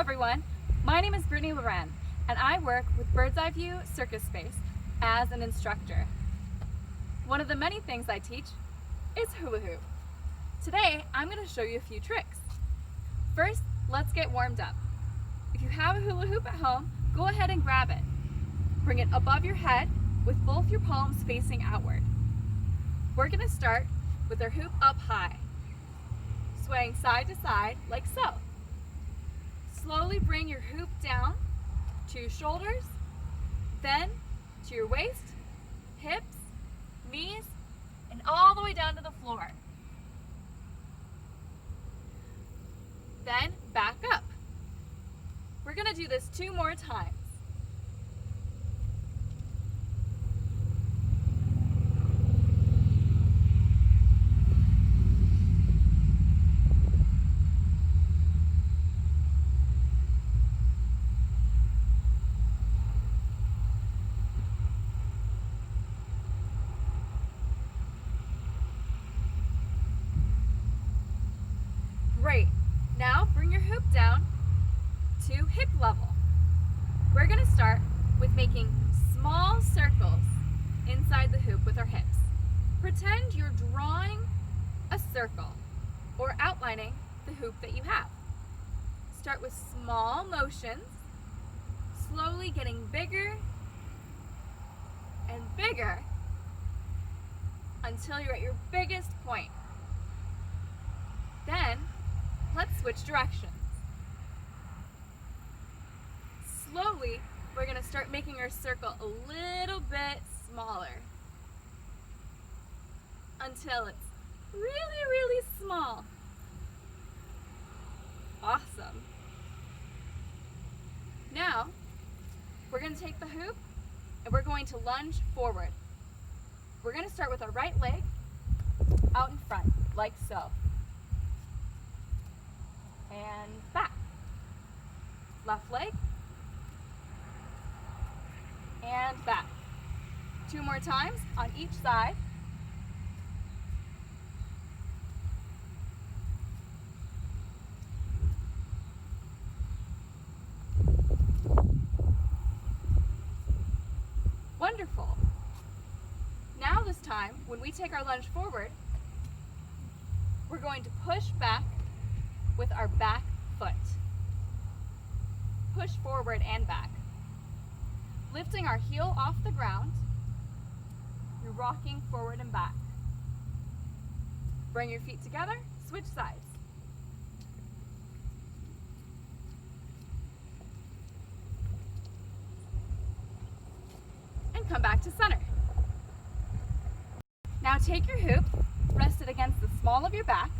everyone, my name is Brittany Loren and I work with Bird's Eye View Circus Space as an instructor. One of the many things I teach is hula hoop. Today I'm going to show you a few tricks. First, let's get warmed up. If you have a hula hoop at home, go ahead and grab it. Bring it above your head with both your palms facing outward. We're going to start with our hoop up high, swaying side to side like so. Slowly bring your hoop down to your shoulders, then to your waist, hips, knees, and all the way down to the floor. Then back up. We're going to do this 2 more times. Great. Now bring your hoop down to hip level. We're going to start with making small circles inside the hoop with our hips. Pretend you're drawing a circle or outlining the hoop that you have. Start with small motions, slowly getting bigger and bigger until you're at your biggest point. Then let's switch directions. Slowly, we're going to start making our circle a little bit smaller until it's really, really small. Awesome. Now, we're going to take the hoop and we're going to lunge forward. We're going to start with our right leg out in front, like so. And back. Left leg. And back. 2 more times on each side. Wonderful. Now this time, when we take our lunge forward, we're going to push back with our back foot. Push forward and back. Lifting our heel off the ground, you're rocking forward and back. Bring your feet together, switch sides. And come back to center. Now take your hoop, rest it against the small of your back.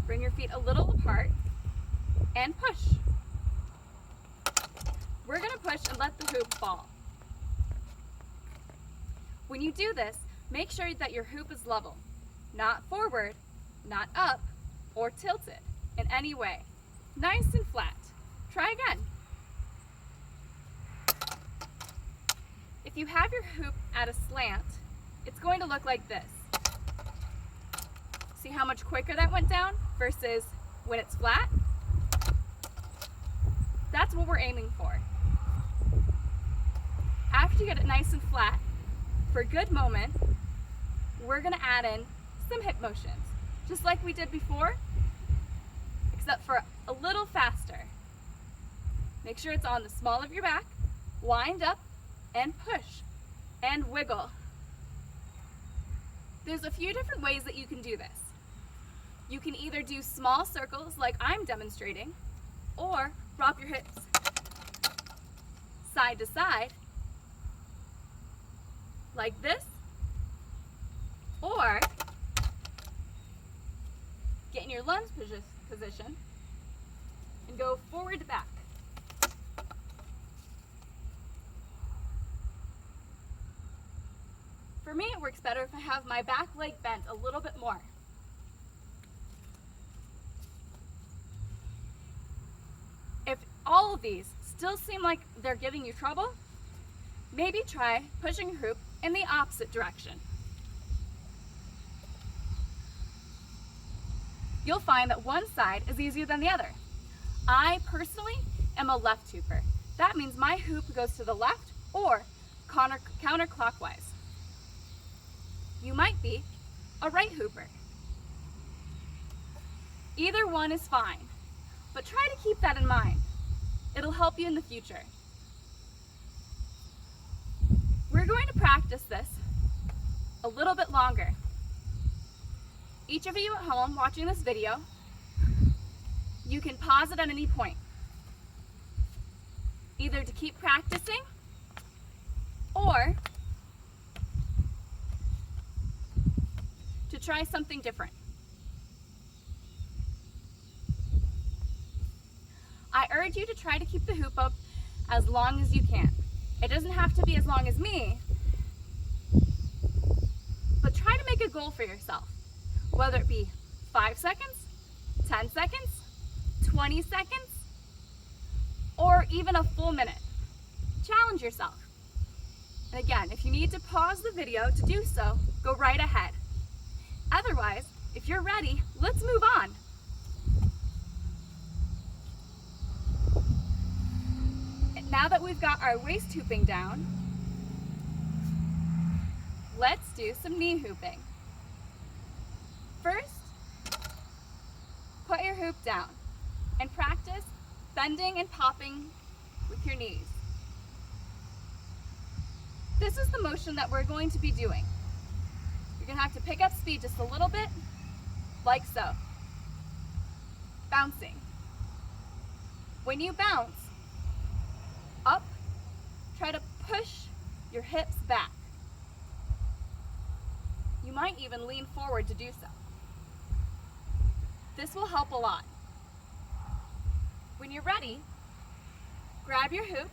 Bring your feet a little apart and push. We're going to push and let the hoop fall. When you do this, make sure that your hoop is level, not forward, not up, or tilted in any way. Nice and flat. Try again. If you have your hoop at a slant, it's going to look like this. See how much quicker that went down versus when it's flat? That's what we're aiming for. After you get it nice and flat, for a good moment, we're going to add in some hip motions, just like we did before, except for a little faster. Make sure it's on the small of your back, wind up, and push, and wiggle. There's a few different ways that you can do this. You can either do small circles like I'm demonstrating, or drop your hips side to side like this, or get in your lunge position and go forward to back. For me, it works better if I have my back leg bent a little bit more. If all of these still seem like they're giving you trouble, maybe try pushing your hoop in the opposite direction. you'll find that one side is easier than the other. I personally am a left hooper. That means my hoop goes to the left or counterclockwise. You might be a right hooper. Either one is fine, but try to keep that in mind. It'll help you in the future. We're going to practice this a little bit longer. Each of you at home watching this video, you can pause it at any point, either to keep practicing or to try something different. I urge you to try to keep the hoop up as long as you can. It doesn't have to be as long as me, but try to make a goal for yourself, whether it be 5 seconds, 10 seconds, 20 seconds, or even a full minute. Challenge yourself. And again, if you need to pause the video to do so, go right ahead. Otherwise, if you're ready, let's move on. Now that we've got our waist hooping down, let's do some knee hooping. First, put your hoop down and practice bending and popping with your knees. This is the motion that we're going to be doing. You're going to have to pick up speed just a little bit, like so. Bouncing. When you bounce up, try to push your hips back. You might even lean forward to do so. This will help a lot. When you're ready, grab your hoop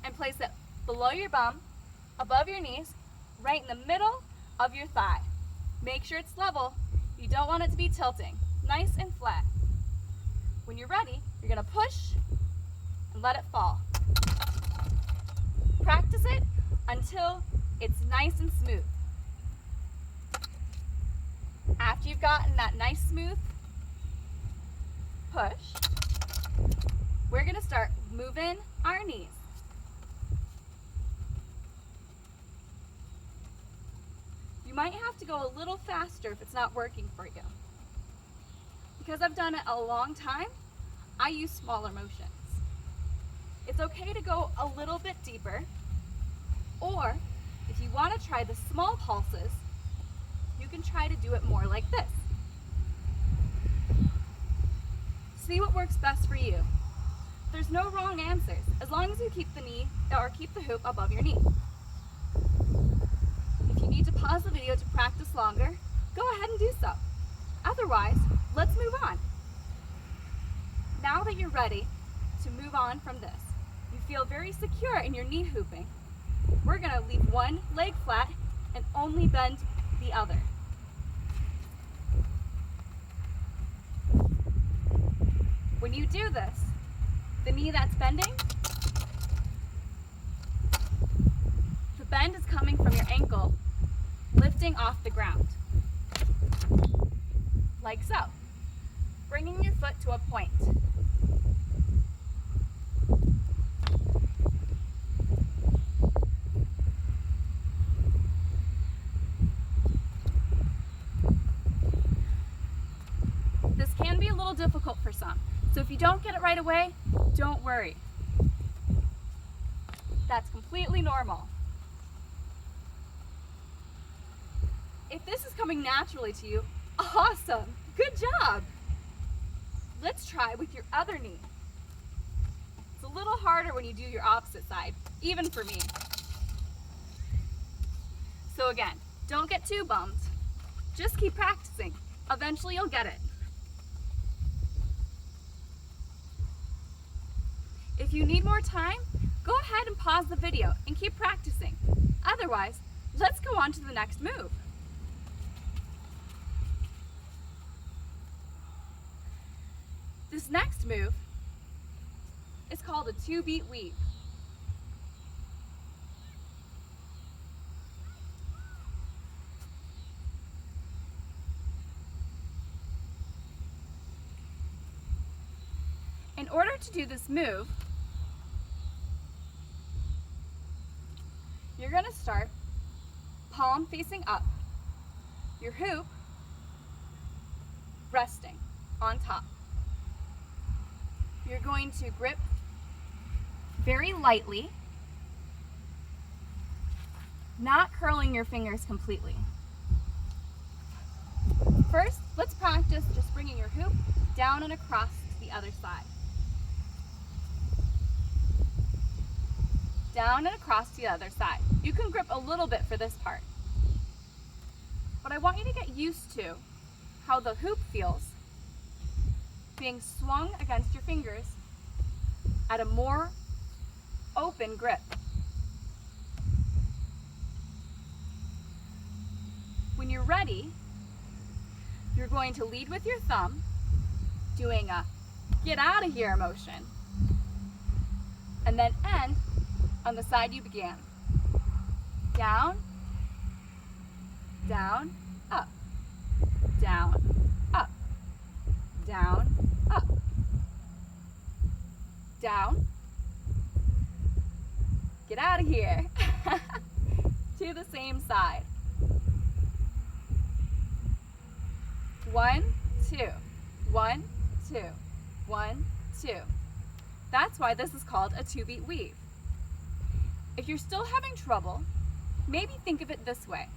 and place it below your bum, above your knees, right in the middle of your thigh. Make sure it's level. You don't want it to be tilting. Nice and flat. When you're ready, you're going to push and let it fall. Practice it until it's nice and smooth. After you've gotten that nice smooth push, we're going to start moving our knees. You might have to go a little faster if it's not working for you. Because I've done it a long time, I use smaller motions. It's okay to go a little bit deeper, or if you want to try the small pulses, you can try to do it more like this. See what works best for you. There's no wrong answers, as long as you keep the hoop above your knee. If you need to pause the video to practice longer, go ahead and do so. Otherwise, let's move on. Now that you're ready to move on from this, you feel very secure in your knee hooping, we're going to leave one leg flat and only bend the other. When you do this, the knee that's bending, the bend is coming from your ankle, lifting off the ground. Like so. Bringing your foot to a point. This can be a little difficult for some, so if you don't get it right away, don't worry. That's completely normal. If this is coming naturally to you, awesome! Good job! Let's try with your other knee. It's a little harder when you do your opposite side, even for me. So again, don't get too bummed. Just keep practicing. Eventually you'll get it. If you need more time, go ahead and pause the video and keep practicing. Otherwise, let's go on to the next move. This next move is called a 2-beat weave. In order to do this move, you're going to start palm facing up, your hoop resting on top. You're going to grip very lightly, not curling your fingers completely. First, let's practice just bringing your hoop down and across to the other side. Down and across to the other side. You can grip a little bit for this part. But I want you to get used to how the hoop feels being swung against your fingers at a more open grip. When you're ready, you're going to lead with your thumb, doing a get out of here motion, and then end on the side you began. Down, down, up, down, up, down, up, down, get out of here, to the same side. 1, 2, 1, 2, 1, 2. That's why this is called a 2-beat weave. If you're still having trouble, maybe think of it this way.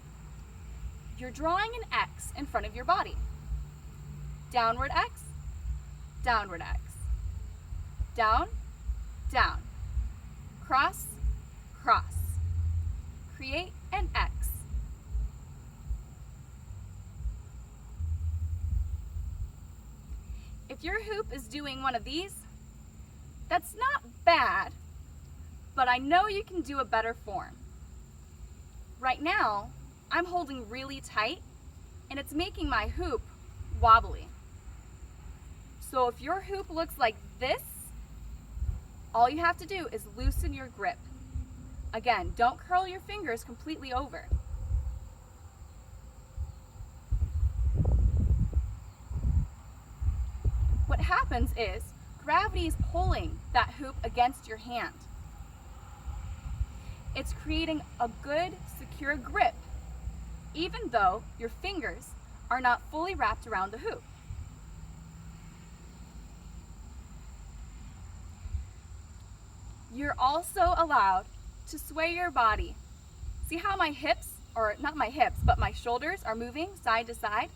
You're drawing an X in front of your body. Downward X, downward X. Down, down. Cross, cross. Create an X. If your hoop is doing one of these, that's not bad, but I know you can do a better form. Right now, I'm holding really tight and it's making my hoop wobbly. So if your hoop looks like this, all you have to do is loosen your grip. Again, don't curl your fingers completely over. What happens is gravity is pulling that hoop against your hand. It's creating a good, secure grip, even though your fingers are not fully wrapped around the hoop. You're also allowed to sway your body. See how my hips, or not my hips, but my shoulders are moving side to side?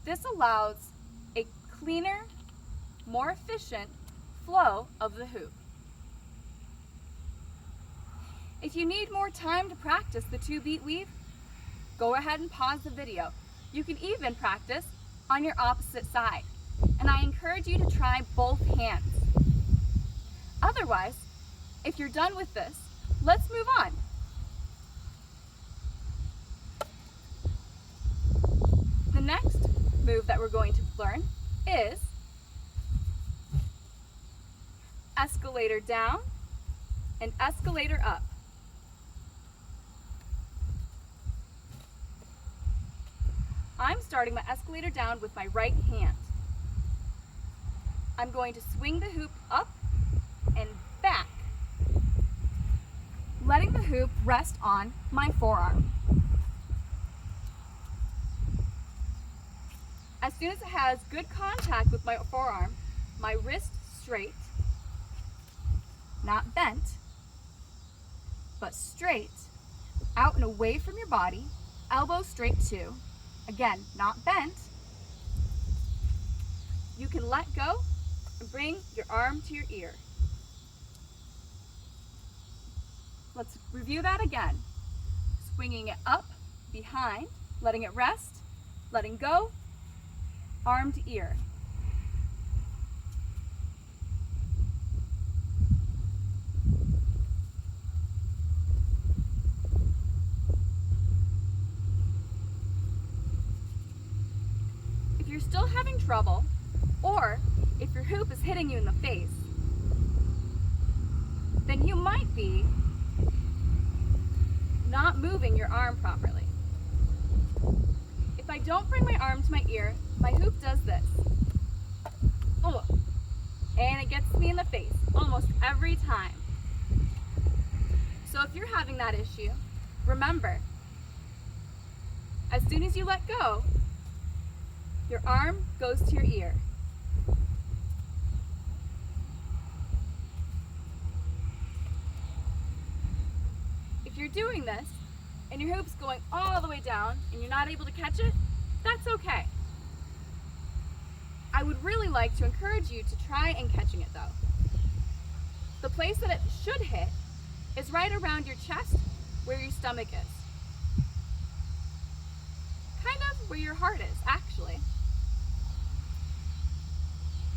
This allows a cleaner, more efficient flow of the hoop. If you need more time to practice the 2-beat weave, go ahead and pause the video. You can even practice on your opposite side, and I encourage you to try both hands. Otherwise, if you're done with this, let's move on. The next move that we're going to learn is escalator down and escalator up. I'm starting my escalator down with my right hand. I'm going to swing the hoop up and back, letting the hoop rest on my forearm. As soon as it has good contact with my forearm, my wrist straight, not bent, but straight, out and away from your body, elbow straight too. Again, not bent. You can let go and bring your arm to your ear. Let's review that again. Swinging it up, behind, letting it rest, letting go, arm to ear. If you're still having trouble, or if your hoop is hitting you in the face, then you might be not moving your arm properly. If I don't bring my arm to my ear, my hoop does this. Oh, every time. So if you're having that issue, remember, as soon as you let go, your arm goes to your ear. If you're doing this and your hoop's going all the way down and you're not able to catch it, that's okay. I would really like to encourage you to try and catching it though. The place that it should hit is right around your chest where your stomach is. Kind of where your heart is, actually.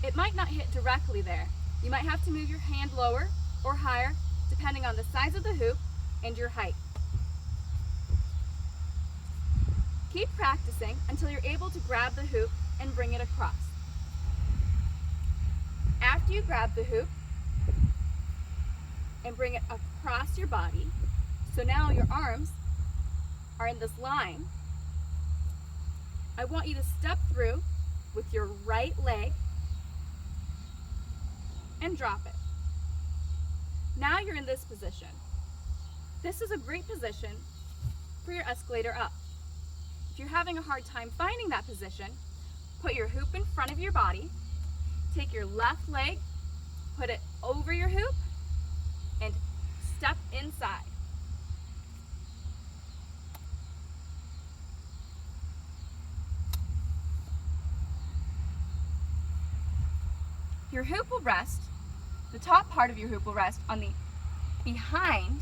It might not hit directly there. You might have to move your hand lower or higher depending on the size of the hoop and your height. Keep practicing until you're able to grab the hoop and bring it across. After you grab the hoop and bring it across your body, so now your arms are in this line, I want you to step through with your right leg and drop it. Now you're in this position. This is a great position for your escalator up. If you're having a hard time finding that position, put your hoop in front of your body, take your left leg, put it over your hoop, and step inside. Your hoop will rest, the top part of your hoop will rest on the behind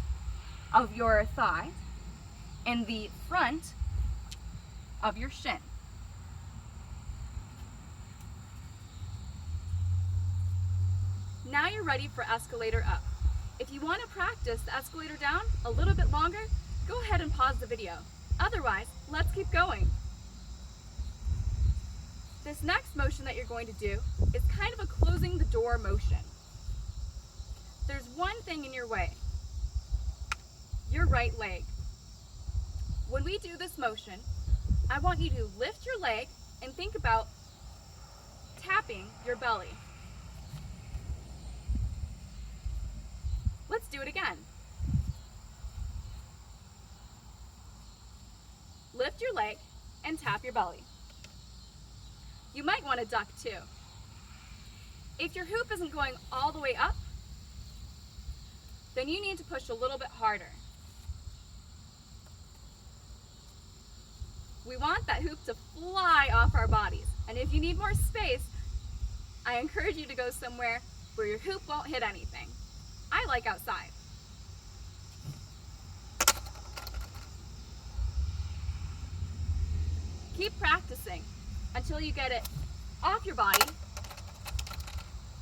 of your thigh and the front of your shin. Now you're ready for escalator up. If you want to practice the escalator down a little bit longer, go ahead and pause the video. Otherwise, let's keep going. This next motion that you're going to do is kind of a closing the door motion. There's one thing in your way, your right leg. When we do this motion, I want you to lift your leg and think about tapping your belly. Let's do it again. Lift your leg and tap your belly. You might want to duck too. If your hoop isn't going all the way up, then you need to push a little bit harder. We want that hoop to fly off our bodies. And if you need more space, I encourage you to go somewhere where your hoop won't hit anything. I like outside. Keep practicing until you get it off your body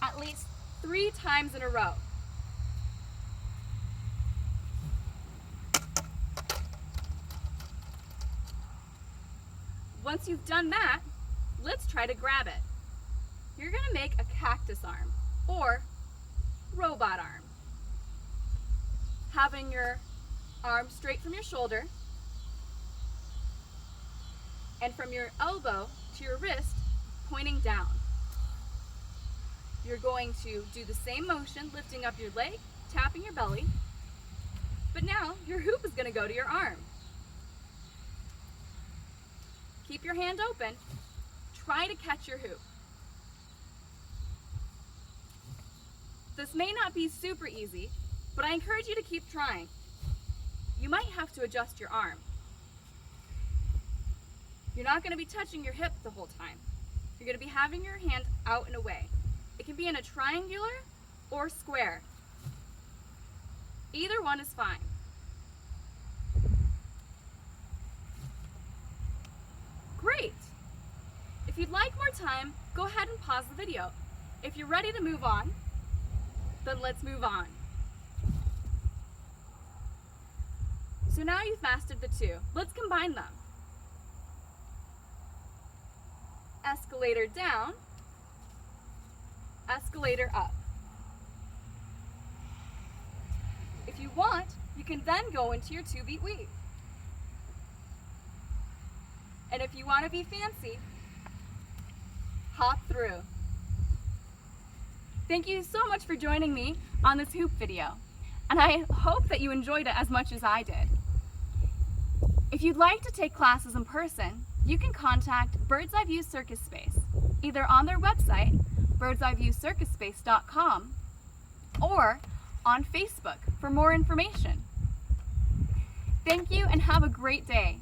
at least 3 times in a row. Once you've done that, let's try to grab it. You're going to make a cactus arm or robot arm. Having your arm straight from your shoulder and from your elbow to your wrist pointing down. You're going to do the same motion, lifting up your leg, tapping your belly, but now your hoop is going to go to your arm. Keep your hand open. Try to catch your hoop. This may not be super easy, but I encourage you to keep trying. You might have to adjust your arm. You're not going to be touching your hip the whole time. You're going to be having your hand out and away. It can be in a triangular or square. Either one is fine. Great! If you'd like more time, go ahead and pause the video. If you're ready to move on, then let's move on. So now you've mastered the two. Let's combine them. Escalator down, escalator up. If you want, you can then go into your 2-beat weave. And if you want to be fancy, hop through. Thank you so much for joining me on this hoop video, and I hope that you enjoyed it as much as I did. If you'd like to take classes in person, you can contact Bird's Eye View Circus Space, either on their website, birdseyeviewcircusspace.com, or on Facebook for more information. Thank you and have a great day.